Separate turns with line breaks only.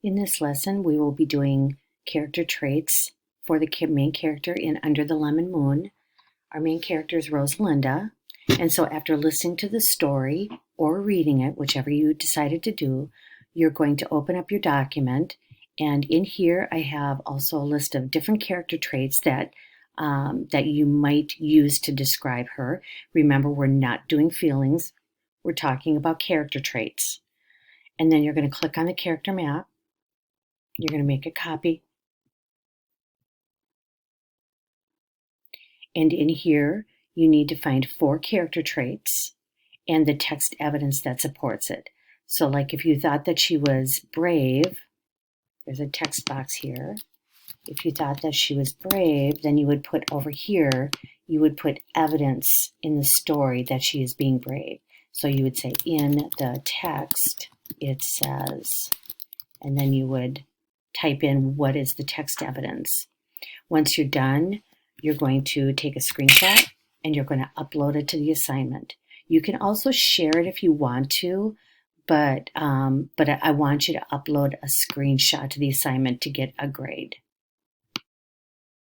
In this lesson, we will be doing character traits for the main character in Under the Lemon Moon. Our main character is Rosalinda, and so after listening to the story or reading it, whichever you decided to do, you're going to open up your document, and in here I have also a list of different character traits that you might use to describe her. Remember, we're not doing feelings, we're talking about character traits. And then you're going to click on the character map. You're going to make a copy. And in here, you need to find 4 character traits and the text evidence that supports it. So like if you thought that she was brave, there's a text box here. If you thought that she was brave, then you would put over here, you would put evidence in the story that she is being brave. So you would say, in the text, it says, and then you would type in what is the text evidence. Once you're done, you're going to take a screenshot and you're going to upload it to the assignment. You can also share it if you want to, but I want you to upload a screenshot to the assignment to get a grade.